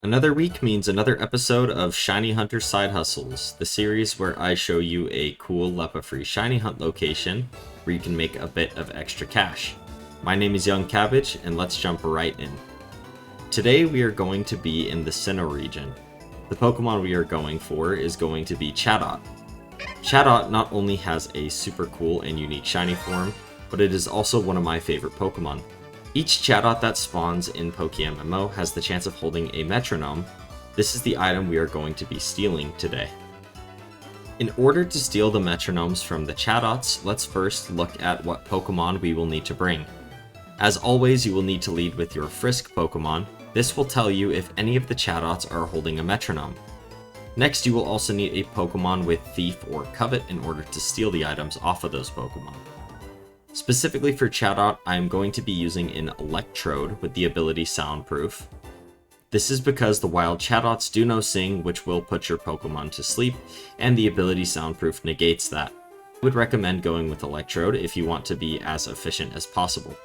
Another week means another episode of Shiny Hunter Side Hustles, the series where I show you a cool LEPA-free shiny hunt location where you can make a bit of extra cash. My name is Young Cabbage, and let's jump right in. Today we are going to be in the Sinnoh region. The Pokemon we are going for is going to be Chatot. Chatot not only has a super cool and unique shiny form, but it is also one of my favorite Pokemon. Each Chatot that spawns in PokeMMO has the chance of holding a metronome. This is the item we are going to be stealing today. In order to steal the metronomes from the Chatots, let's first look at what Pokemon we will need to bring. As always, you will need to lead with your Frisk Pokemon. This will tell you if any of the Chatots are holding a metronome. Next, you will also need a Pokemon with Thief or Covet in order to steal the items off of those Pokemon. Specifically for Chatot, I am going to be using an Electrode with the ability Soundproof. This is because the wild Chatots do no sing, which will put your Pokemon to sleep, and the ability Soundproof negates that. I would recommend going with Electrode if you want to be as efficient as possible.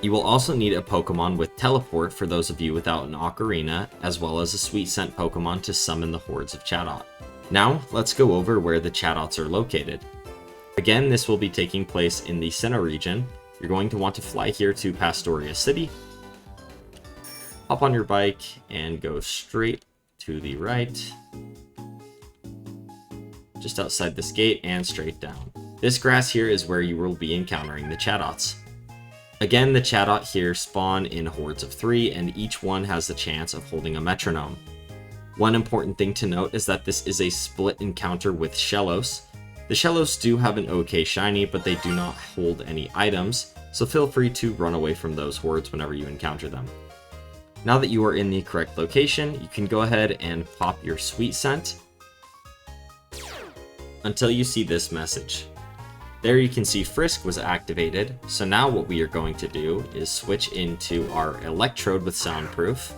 You will also need a Pokemon with Teleport for those of you without an Ocarina, as well as a Sweet Scent Pokemon to summon the hordes of Chatot. Now, let's go over where the Chatots are located. Again, this will be taking place in the Sinnoh region. You're going to want to fly here to Pastoria City, hop on your bike, and go straight to the right, just outside this gate and straight down. This grass here is where you will be encountering the Chatots. Again, the Chatot here spawn in hordes of 3, and each one has the chance of holding a metronome. One important thing to note is that this is a split encounter with Shellos. The Shellos do have an okay shiny, but they do not hold any items, so feel free to run away from those hordes whenever you encounter them. Now that you are in the correct location, you can go ahead and pop your Sweet Scent until you see this message. There you can see Frisk was activated, so now what we are going to do is switch into our Electrode with Soundproof.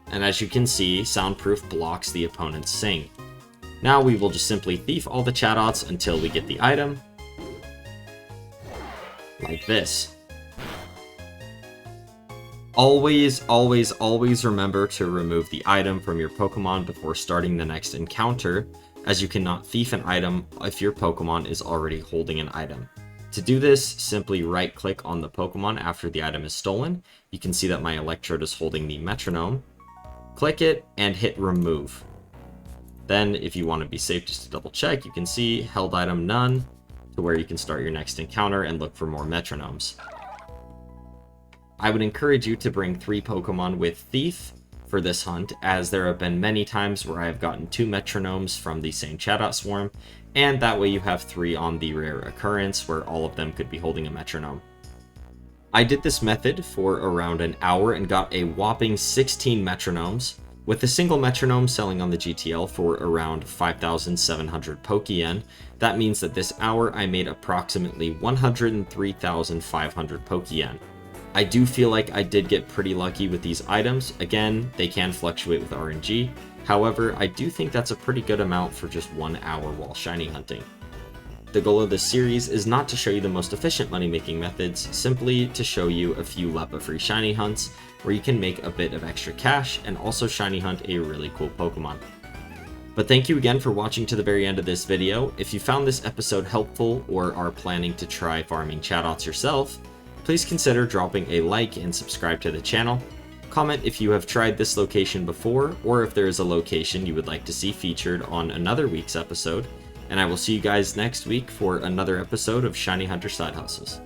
And as you can see, Soundproof blocks the opponent's sing. Now we will just simply thief all the Chatots until we get the item, like this. Always remember to remove the item from your Pokemon before starting the next encounter, as you cannot thief an item if your Pokemon is already holding an item. To do this, simply right-click on the Pokemon after the item is stolen. You can see that my Electrode is holding the metronome. Click it and hit remove. Then, if you want to be safe just to double check, you can see held item none, to where you can start your next encounter and look for more metronomes. I would encourage you to bring 3 Pokemon with Thief for this hunt, as there have been many times where I have gotten 2 metronomes from the same Chatot swarm, and that way you have 3 on the rare occurrence where all of them could be holding a metronome. I did this method for around an hour and got a whopping 16 metronomes, with a single metronome selling on the GTL for around 5,700 Pokeyen. That means that this hour I made approximately 103,500 Pokeyen. I do feel like I did get pretty lucky with these items. Again, they can fluctuate with RNG. However, I do think that's a pretty good amount for just 1 hour while shiny hunting. The goal of this series is not to show you the most efficient money-making methods, simply to show you a few LEPA-free shiny hunts where you can make a bit of extra cash and also shiny hunt a really cool Pokemon. But thank you again for watching to the very end of this video. If you found this episode helpful or are planning to try farming Chatots yourself, please consider dropping a like and subscribe to the channel. Comment if you have tried this location before, or if there is a location you would like to see featured on another week's episode, and I will see you guys next week for another episode of Shiny Hunter Side Hustles.